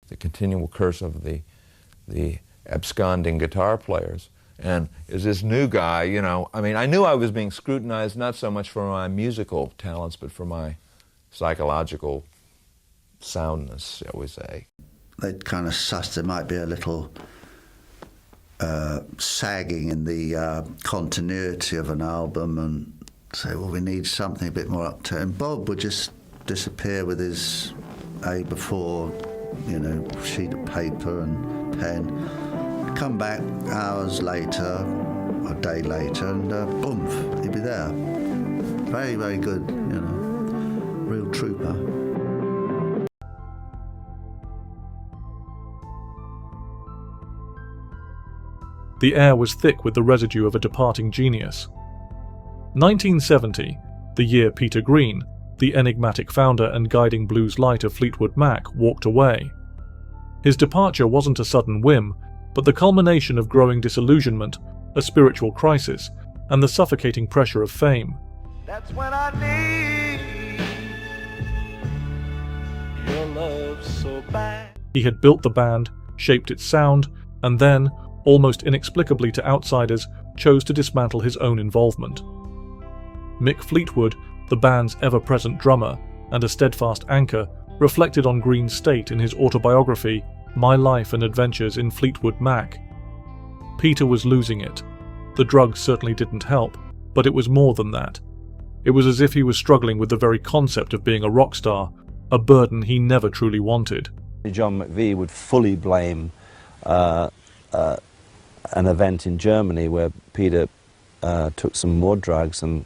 the continual curse of the absconding guitar players. And as this new guy, you know, I mean, I knew I was being scrutinized not so much for my musical talents, but for my psychological soundness, shall we say. They'd kind of sussed there might be a little sagging in the continuity of an album and say, well, we need something a bit more upturn. And Bob would just disappear with his A-before, you know, sheet of paper and pen. Come back hours later, a day later, and boom, he'd be there. Very, very good, you know, real trooper. The air was thick with the residue of a departing genius. 1970, the year Peter Green, the enigmatic founder and guiding blues light of Fleetwood Mac, walked away. His departure wasn't a sudden whim, but the culmination of growing disillusionment, a spiritual crisis, and the suffocating pressure of fame. That's when I need your love so bad. He had built the band, shaped its sound, and then, almost inexplicably to outsiders, chose to dismantle his own involvement. Mick Fleetwood, the band's ever-present drummer and a steadfast anchor, reflected on Green's state in his autobiography, My Life and Adventures in Fleetwood Mac. Peter was losing it. The drugs certainly didn't help, but it was more than that. It was as if he was struggling with the very concept of being a rock star, a burden he never truly wanted. John McVie would fully blame an event in Germany where Peter took some more drugs and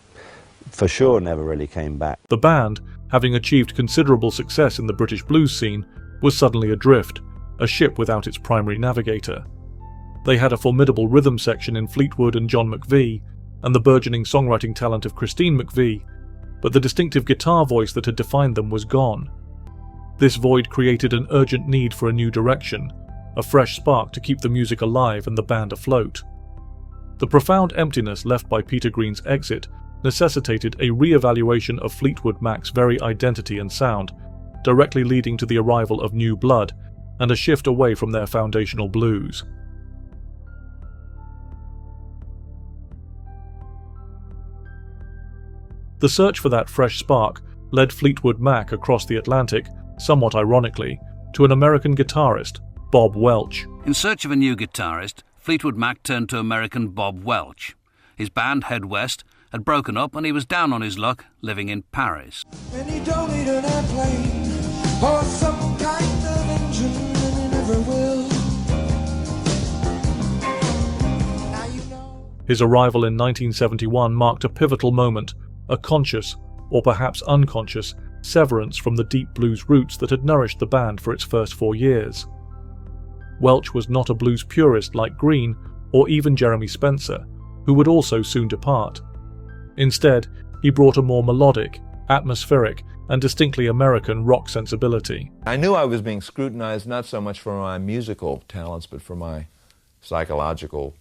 for sure never really came back. The band, having achieved considerable success in the British blues scene, was suddenly adrift, a ship without its primary navigator. They had a formidable rhythm section in Fleetwood and John McVie, and the burgeoning songwriting talent of Christine McVie, but the distinctive guitar voice that had defined them was gone. This void created an urgent need for a new direction, a fresh spark to keep the music alive and the band afloat. The profound emptiness left by Peter Green's exit necessitated a re-evaluation of Fleetwood Mac's very identity and sound, directly leading to the arrival of new blood and a shift away from their foundational blues. The search for that fresh spark led Fleetwood Mac across the Atlantic, somewhat ironically, to an American guitarist, Bob Welch. In search of a new guitarist, Fleetwood Mac turned to American Bob Welch. His band, Head West, had broken up and he was down on his luck, living in Paris. And you don't need an airplane or some kind of engine, and you never will. Now you know. His arrival in 1971 marked a pivotal moment, a conscious, or perhaps unconscious, severance from the deep blues roots that had nourished the band for its first 4 years. Welch was not a blues purist like Green or even Jeremy Spencer, who would also soon depart. Instead, he brought a more melodic, atmospheric, and distinctly American rock sensibility. I knew I was being scrutinized not so much for my musical talents, but for my psychological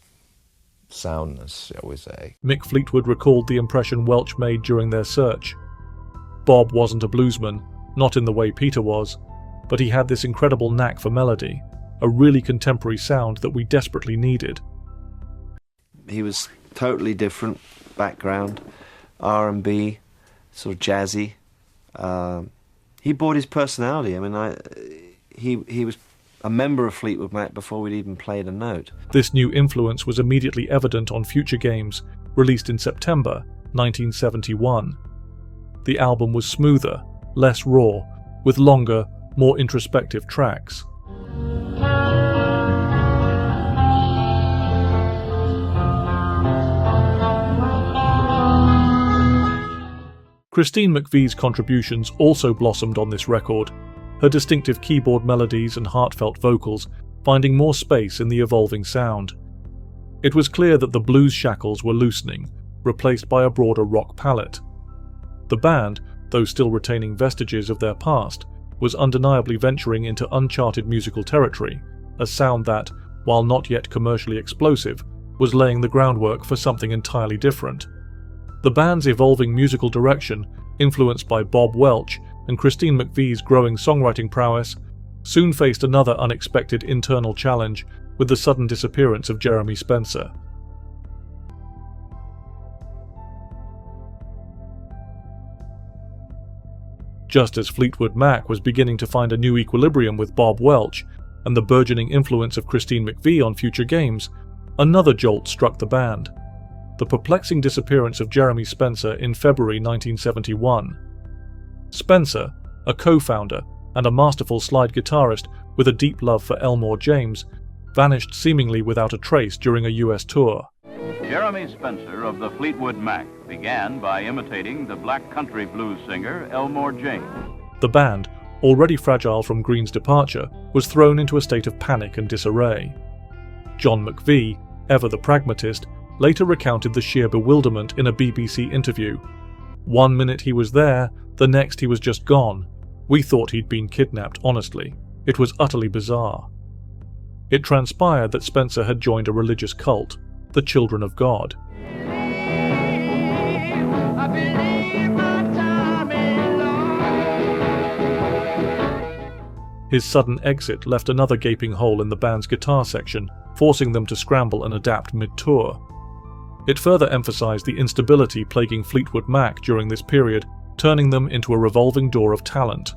soundness, shall we say. Mick Fleetwood recalled the impression Welch made during their search. Bob wasn't a bluesman, not in the way Peter was, but he had this incredible knack for melody, a really contemporary sound that we desperately needed. He was totally different background, R&B, sort of jazzy. He brought his personality. I mean, he was a member of Fleetwood Mac before we'd even played a note. This new influence was immediately evident on Future Games, released in September 1971. The album was smoother, less raw, with longer, more introspective tracks. Christine McVie's contributions also blossomed on this record, her distinctive keyboard melodies and heartfelt vocals finding more space in the evolving sound. It was clear that the blues shackles were loosening, replaced by a broader rock palette. The band, though still retaining vestiges of their past, was undeniably venturing into uncharted musical territory, a sound that, while not yet commercially explosive, was laying the groundwork for something entirely different. The band's evolving musical direction, influenced by Bob Welch and Christine McVie's growing songwriting prowess, soon faced another unexpected internal challenge with the sudden disappearance of Jeremy Spencer. Just as Fleetwood Mac was beginning to find a new equilibrium with Bob Welch and the burgeoning influence of Christine McVie on future games, another jolt struck the band: the perplexing disappearance of Jeremy Spencer in February 1971. Spencer, a co-founder and a masterful slide guitarist with a deep love for Elmore James, vanished seemingly without a trace during a US tour. Jeremy Spencer of the Fleetwood Mac began by imitating the black country blues singer Elmore James. The band, already fragile from Green's departure, was thrown into a state of panic and disarray. John McVie, ever the pragmatist, later recounted the sheer bewilderment in a BBC interview. "One minute he was there, the next he was just gone. We thought he'd been kidnapped, honestly. It was utterly bizarre." It transpired that Spencer had joined a religious cult, the Children of God. His sudden exit left another gaping hole in the band's guitar section, forcing them to scramble and adapt mid-tour. It further emphasized the instability plaguing Fleetwood Mac during this period, turning them into a revolving door of talent.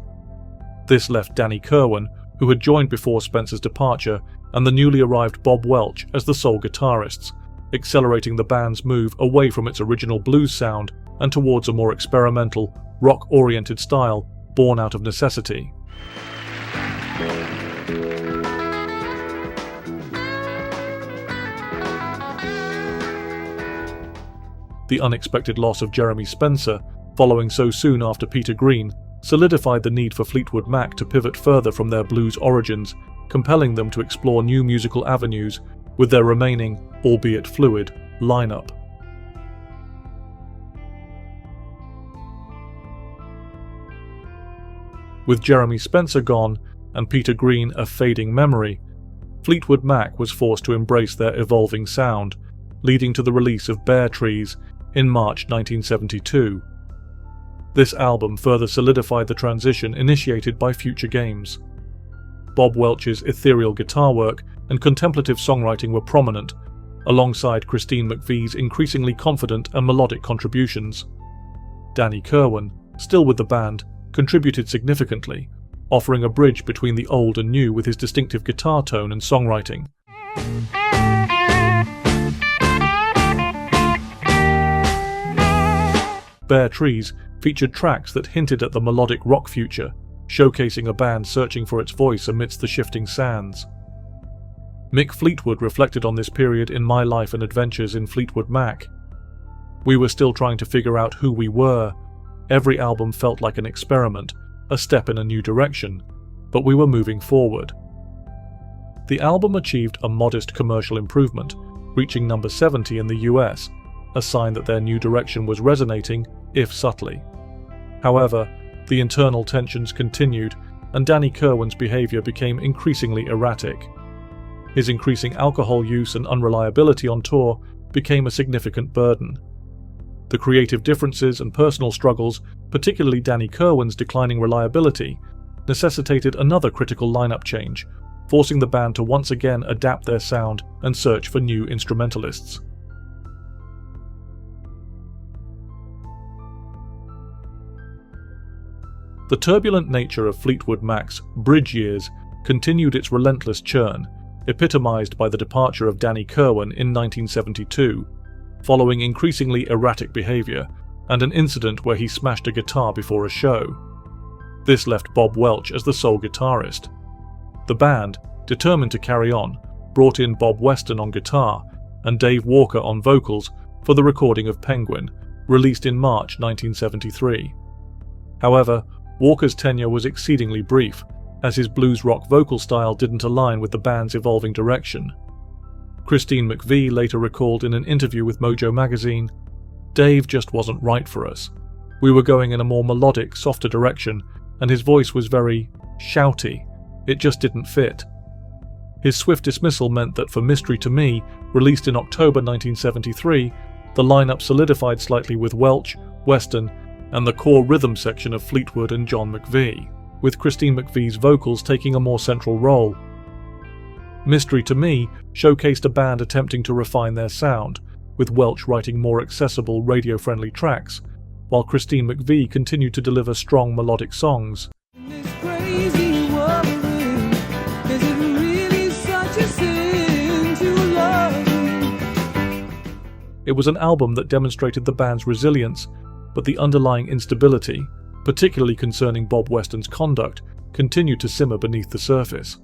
This left Danny Kirwan, who had joined before Spencer's departure, and the newly arrived Bob Welch as the sole guitarists, accelerating the band's move away from its original blues sound and towards a more experimental, rock-oriented style born out of necessity. The unexpected loss of Jeremy Spencer, following so soon after Peter Green, solidified the need for Fleetwood Mac to pivot further from their blues origins, compelling them to explore new musical avenues with their remaining, albeit fluid, lineup. With Jeremy Spencer gone and Peter Green a fading memory, Fleetwood Mac was forced to embrace their evolving sound, leading to the release of Bare Trees in March 1972. This album further solidified the transition initiated by future games. Bob Welch's ethereal guitar work and contemplative songwriting were prominent, alongside Christine McVie's increasingly confident and melodic contributions. Danny Kirwan, still with the band, contributed significantly, offering a bridge between the old and new with his distinctive guitar tone and songwriting. Bare Trees featured tracks that hinted at the melodic rock future, showcasing a band searching for its voice amidst the shifting sands. Mick Fleetwood reflected on this period in My Life and Adventures in Fleetwood Mac. "We were still trying to figure out who we were. Every album felt like an experiment, a step in a new direction, but we were moving forward." The album achieved a modest commercial improvement, reaching number 70 in the US, a sign that their new direction was resonating, if subtly. However, the internal tensions continued, and Danny Kirwan's behavior became increasingly erratic. His increasing alcohol use and unreliability on tour became a significant burden. The creative differences and personal struggles, particularly Danny Kirwan's declining reliability, necessitated another critical lineup change, forcing the band to once again adapt their sound and search for new instrumentalists. The turbulent nature of Fleetwood Mac's bridge years continued its relentless churn, epitomized by the departure of Danny Kirwan in 1972, following increasingly erratic behavior and an incident where he smashed a guitar before a show. This left Bob Welch as the sole guitarist. The band, determined to carry on, brought in Bob Weston on guitar and Dave Walker on vocals for the recording of Penguin, released in March 1973. However, Walker's tenure was exceedingly brief, as his blues rock vocal style didn't align with the band's evolving direction. Christine McVie later recalled in an interview with Mojo magazine, "Dave just wasn't right for us. We were going in a more melodic, softer direction, and his voice was very shouty. It just didn't fit." His swift dismissal meant that for Mystery to Me, released in October 1973, the lineup solidified slightly with Welch, Weston, and the core rhythm section of Fleetwood and John McVie, with Christine McVie's vocals taking a more central role. Mystery to Me showcased a band attempting to refine their sound, with Welch writing more accessible, radio-friendly tracks, while Christine McVie continued to deliver strong melodic songs. This crazy world we're in, is it really such a sin to love you? It was an album that demonstrated the band's resilience, but the underlying instability, particularly concerning Bob Weston's conduct, continued to simmer beneath the surface.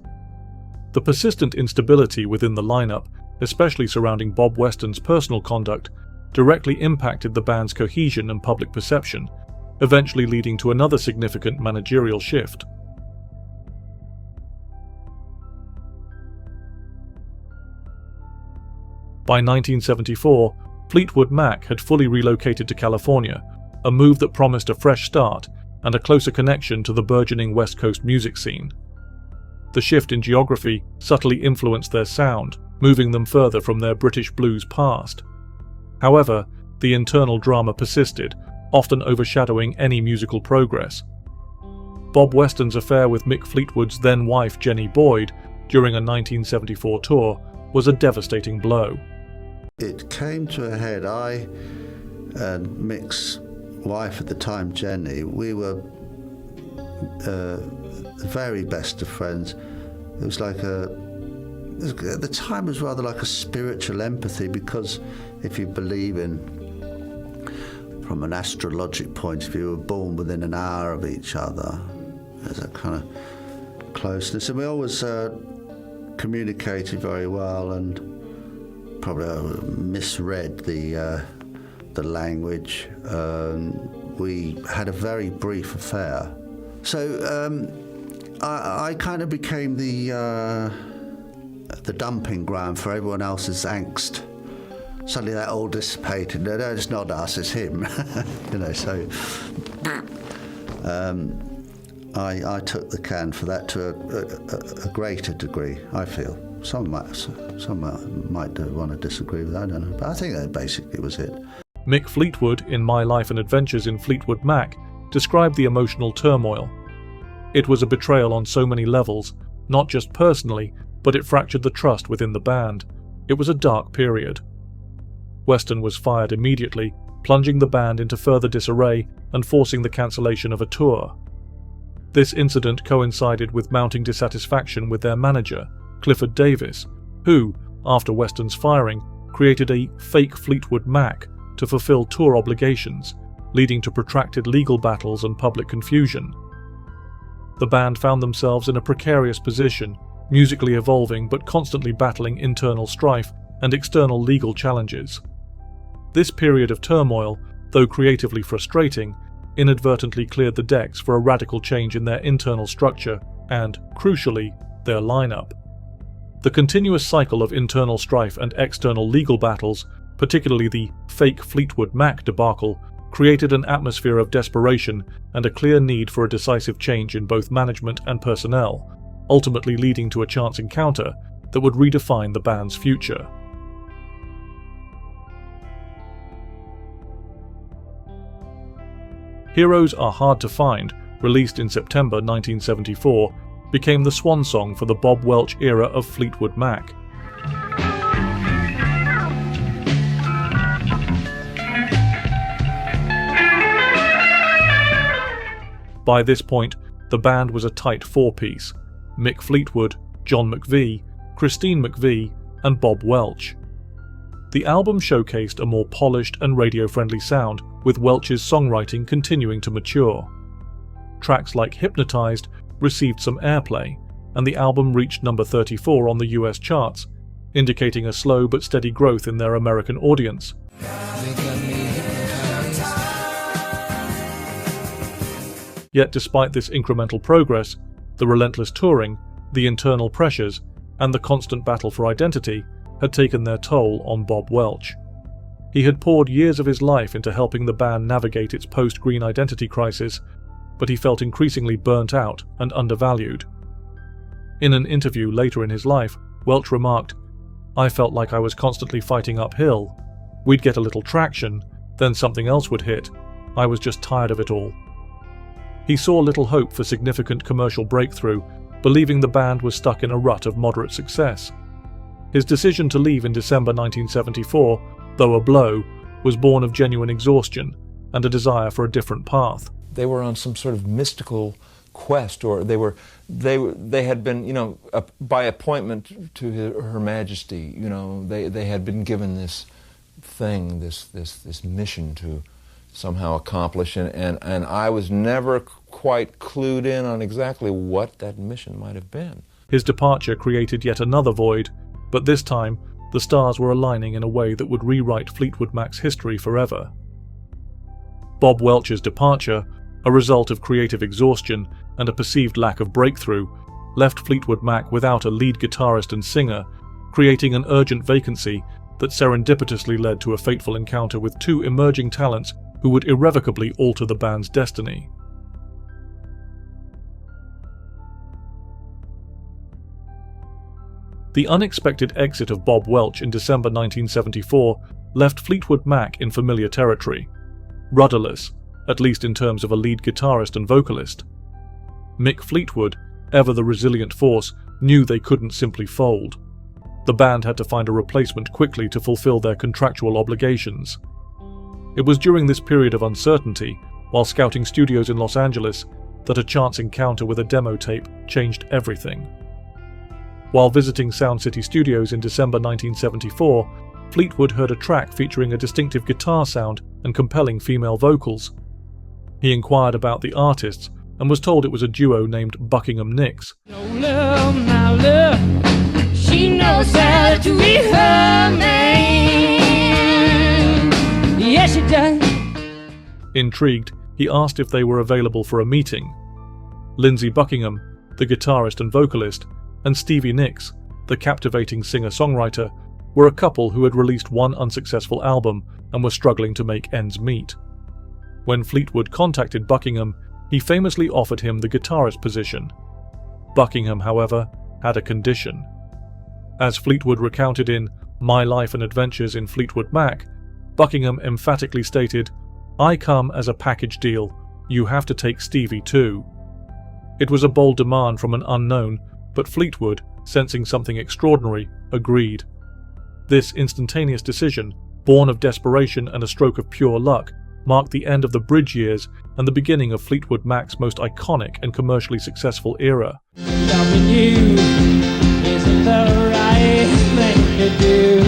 The persistent instability within the lineup, especially surrounding Bob Weston's personal conduct, directly impacted the band's cohesion and public perception, eventually leading to another significant managerial shift. By 1974, Fleetwood Mac had fully relocated to California, a move that promised a fresh start and a closer connection to the burgeoning West Coast music scene. The shift in geography subtly influenced their sound, moving them further from their British blues past. However, the internal drama persisted, often overshadowing any musical progress. Bob Weston's affair with Mick Fleetwood's then-wife Jenny Boyd during a 1974 tour was a devastating blow. It came to a head. I and Mick's wife at the time, Jenny, we were the very best of friends. It was like at the time it was rather like a spiritual empathy, because if you believe in, from an astrologic point of view, we were born within an hour of each other. There's a kind of closeness, and we always communicated very well, and probably misread the language. We had a very brief affair. So I kind of became the dumping ground for everyone else's angst. Suddenly that all dissipated. No, it's not us, it's him. So I took the can for that to a greater degree, I feel. Some might want to disagree with that, I don't know. But I think that basically was it. Mick Fleetwood, in My Life and Adventures in Fleetwood Mac, described the emotional turmoil. It was a betrayal on so many levels, not just personally, but it fractured the trust within the band. It was a dark period. Weston was fired immediately, plunging the band into further disarray and forcing the cancellation of a tour. This incident coincided with mounting dissatisfaction with their manager, Clifford Davis, who, after Weston's firing, created a fake Fleetwood Mac to fulfill tour obligations, leading to protracted legal battles and public confusion. The band found themselves in a precarious position, musically evolving but constantly battling internal strife and external legal challenges. This period of turmoil, though creatively frustrating, inadvertently cleared the decks for a radical change in their internal structure and, crucially, their lineup. The continuous cycle of internal strife and external legal battles, particularly the fake Fleetwood Mac debacle, created an atmosphere of desperation and a clear need for a decisive change in both management and personnel, ultimately leading to a chance encounter that would redefine the band's future. Heroes Are Hard to Find, released in September 1974, became the swan song for the Bob Welch era of Fleetwood Mac. By this point, the band was a tight four-piece: Mick Fleetwood, John McVie, Christine McVie, and Bob Welch. The album showcased a more polished and radio-friendly sound, with Welch's songwriting continuing to mature. Tracks like Hypnotized received some airplay, and the album reached number 34 on the US charts, indicating a slow but steady growth in their American audience. Yet despite this incremental progress, the relentless touring, the internal pressures, and the constant battle for identity had taken their toll on Bob Welch. He had poured years of his life into helping the band navigate its post-Green identity crisis, but he felt increasingly burnt out and undervalued. In an interview later in his life, Welch remarked, "I felt like I was constantly fighting uphill. We'd get a little traction, then something else would hit. I was just tired of it all." he saw little hope for significant commercial breakthrough, believing the band was stuck in a rut of moderate success. His decision to leave in December 1974, though a blow, was born of genuine exhaustion and a desire for a different path. They were on some sort of mystical quest, or they had been, by appointment to Her Majesty, they had been given this thing, this mission to somehow accomplish, and I was never quite clued in on exactly what that mission might have been. His departure created yet another void, but this time the stars were aligning in a way that would rewrite Fleetwood Mac's history forever. Bob Welch's departure, a result of creative exhaustion and a perceived lack of breakthrough, left Fleetwood Mac without a lead guitarist and singer, creating an urgent vacancy that serendipitously led to a fateful encounter with two emerging talents who would irrevocably alter the band's destiny. The unexpected exit of Bob Welch in December 1974 left Fleetwood Mac in familiar territory, rudderless, at least in terms of a lead guitarist and vocalist. Mick Fleetwood, ever the resilient force, knew they couldn't simply fold. The band had to find a replacement quickly to fulfill their contractual obligations. It was during this period of uncertainty, while scouting studios in Los Angeles, that a chance encounter with a demo tape changed everything. While visiting Sound City Studios in December 1974, Fleetwood heard a track featuring a distinctive guitar sound and compelling female vocals. He inquired about the artists and was told it was a duo named Buckingham Nicks. No love, my love, she knows how to be her man. Yes, she does. Intrigued, he asked if they were available for a meeting. Lindsey Buckingham, the guitarist and vocalist, and Stevie Nicks, the captivating singer-songwriter, were a couple who had released one unsuccessful album and were struggling to make ends meet. When Fleetwood contacted Buckingham, he famously offered him the guitarist position. Buckingham, however, had a condition. As Fleetwood recounted in My Life and Adventures in Fleetwood Mac, Buckingham emphatically stated, "I come as a package deal, you have to take Stevie too." It was a bold demand from an unknown, but Fleetwood, sensing something extraordinary, agreed. This instantaneous decision, born of desperation and a stroke of pure luck, marked the end of the bridge years and the beginning of Fleetwood Mac's most iconic and commercially successful era. Loving you isn't the right thing to do.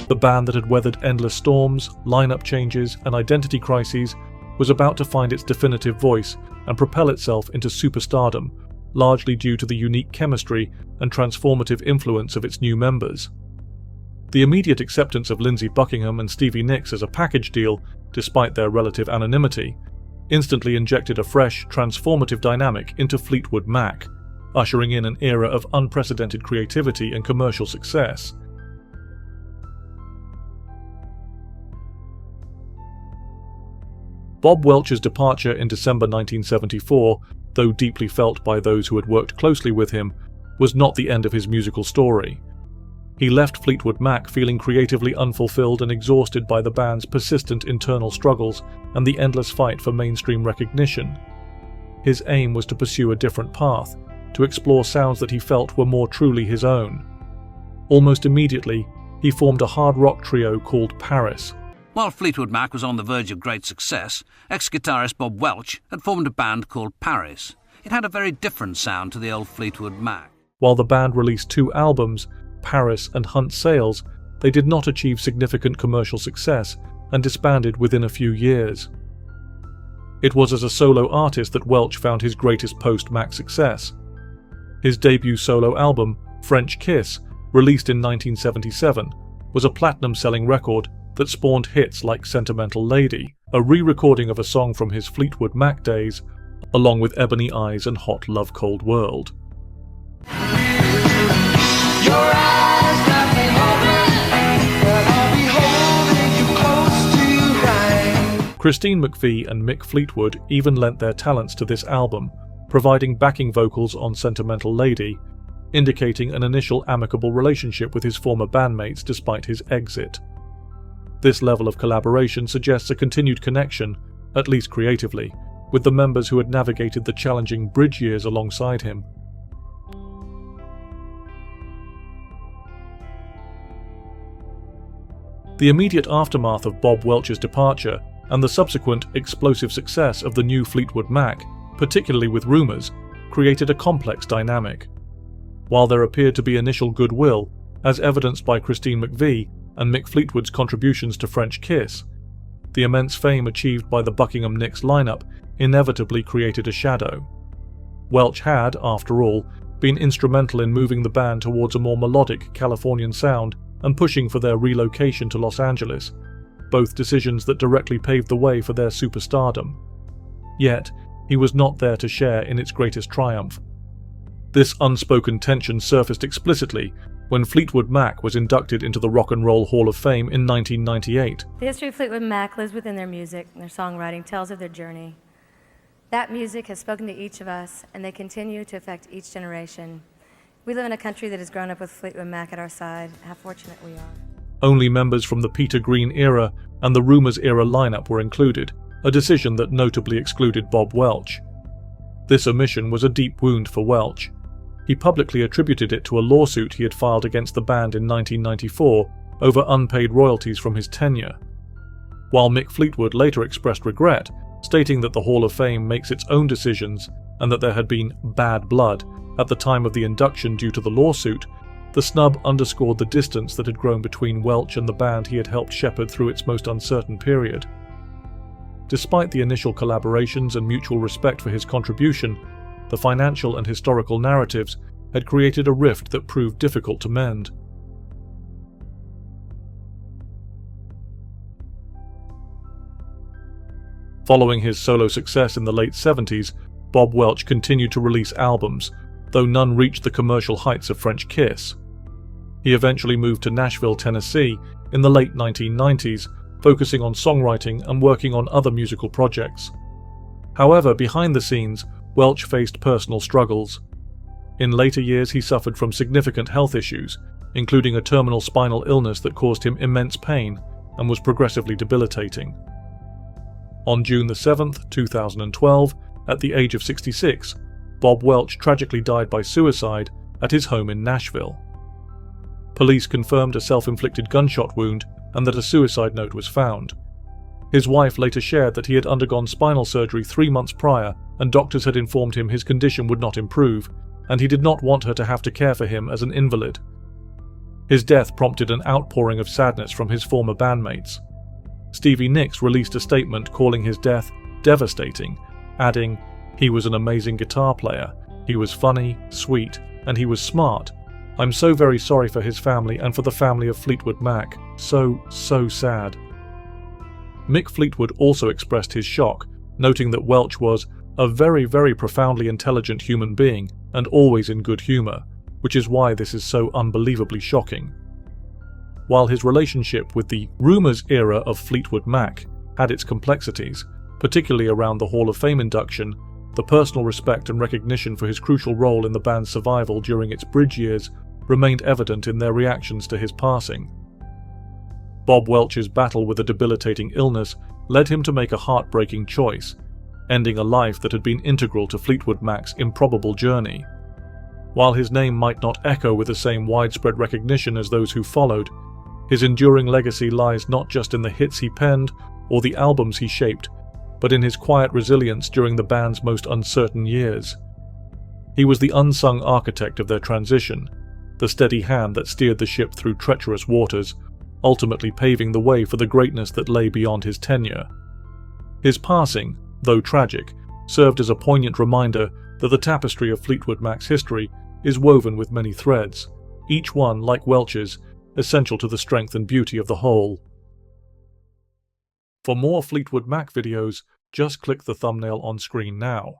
The band that had weathered endless storms, lineup changes, and identity crises was about to find its definitive voice and propel itself into superstardom, largely due to the unique chemistry and transformative influence of its new members. The immediate acceptance of Lindsey Buckingham and Stevie Nicks as a package deal, despite their relative anonymity, instantly injected a fresh, transformative dynamic into Fleetwood Mac, ushering in an era of unprecedented creativity and commercial success. Bob Welch's departure in December 1974, though deeply felt by those who had worked closely with him, was not the end of his musical story. He left Fleetwood Mac feeling creatively unfulfilled and exhausted by the band's persistent internal struggles and the endless fight for mainstream recognition. His aim was to pursue a different path, to explore sounds that he felt were more truly his own. Almost immediately, he formed a hard rock trio called Paris. While Fleetwood Mac was on the verge of great success, ex-guitarist Bob Welch had formed a band called Paris. It had a very different sound to the old Fleetwood Mac. While the band released 2 albums, Paris and Hunt Sales, they did not achieve significant commercial success and disbanded within a few years. It was as a solo artist that Welch found his greatest post-Mac success. His debut solo album, French Kiss, released in 1977, was a platinum-selling record that spawned hits like Sentimental Lady, a re-recording of a song from his Fleetwood Mac days, along with Ebony Eyes and Hot Love Cold World. Your eyes got me hoping, but I'll be holding you close to right. Christine McVie and Mick Fleetwood even lent their talents to this album, providing backing vocals on Sentimental Lady, indicating an initial amicable relationship with his former bandmates despite his exit. This level of collaboration suggests a continued connection, at least creatively, with the members who had navigated the challenging bridge years alongside him. The immediate aftermath of Bob Welch's departure and the subsequent explosive success of the new Fleetwood Mac, particularly with rumours, created a complex dynamic. While there appeared to be initial goodwill, as evidenced by Christine McVie and Mick Fleetwood's contributions to French Kiss, the immense fame achieved by the Buckingham Nicks lineup inevitably created a shadow. Welch had, after all, been instrumental in moving the band towards a more melodic Californian sound and pushing for their relocation to Los Angeles, both decisions that directly paved the way for their superstardom. Yet, he was not there to share in its greatest triumph. This unspoken tension surfaced explicitly when Fleetwood Mac was inducted into the Rock and Roll Hall of Fame in 1998. The history of Fleetwood Mac lives within their music, and their songwriting tells of their journey. That music has spoken to each of us, and they continue to affect each generation. We live in a country that has grown up with Fleetwood Mac at our side. How fortunate we are. Only members from the Peter Green era and the Rumours era lineup were included, a decision that notably excluded Bob Welch. This omission was a deep wound for Welch. He publicly attributed it to a lawsuit he had filed against the band in 1994 over unpaid royalties from his tenure. While Mick Fleetwood later expressed regret, stating that the Hall of Fame makes its own decisions and that there had been bad blood at the time of the induction due to the lawsuit, the snub underscored the distance that had grown between Welch and the band he had helped shepherd through its most uncertain period. Despite the initial collaborations and mutual respect for his contribution, the financial and historical narratives had created a rift that proved difficult to mend. Following his solo success in the late 70s, Bob Welch continued to release albums, though none reached the commercial heights of French Kiss. He eventually moved to Nashville, Tennessee in the late 1990s, focusing on songwriting and working on other musical projects. However, behind the scenes, Welch faced personal struggles. In later years, he suffered from significant health issues, including a terminal spinal illness that caused him immense pain and was progressively debilitating. On June 7, 2012, at the age of 66, Bob Welch tragically died by suicide at his home in Nashville. Police confirmed a self-inflicted gunshot wound and that a suicide note was found. His wife later shared that he had undergone spinal surgery 3 months prior and doctors had informed him his condition would not improve, and he did not want her to have to care for him as an invalid. His death prompted an outpouring of sadness from his former bandmates. Stevie Nicks released a statement calling his death devastating, adding, "He was an amazing guitar player. He was funny, sweet, and he was smart. I'm so very sorry for his family and for the family of Fleetwood Mac. So sad." Mick Fleetwood also expressed his shock, noting that Welch was a very profoundly intelligent human being and always in good humour, which is why this is so unbelievably shocking. While his relationship with the Rumours era of Fleetwood Mac had its complexities, particularly around the Hall of Fame induction, the personal respect and recognition for his crucial role in the band's survival during its bridge years remained evident in their reactions to his passing. Bob Welch's battle with a debilitating illness led him to make a heartbreaking choice, ending a life that had been integral to Fleetwood Mac's improbable journey. While his name might not echo with the same widespread recognition as those who followed, his enduring legacy lies not just in the hits he penned or the albums he shaped, but in his quiet resilience during the band's most uncertain years. He was the unsung architect of their transition, the steady hand that steered the ship through treacherous waters, ultimately paving the way for the greatness that lay beyond his tenure. His passing, though tragic, served as a poignant reminder that the tapestry of Fleetwood Mac's history is woven with many threads, each one, like Welch's, essential to the strength and beauty of the whole. For more Fleetwood Mac videos, just click the thumbnail on screen now.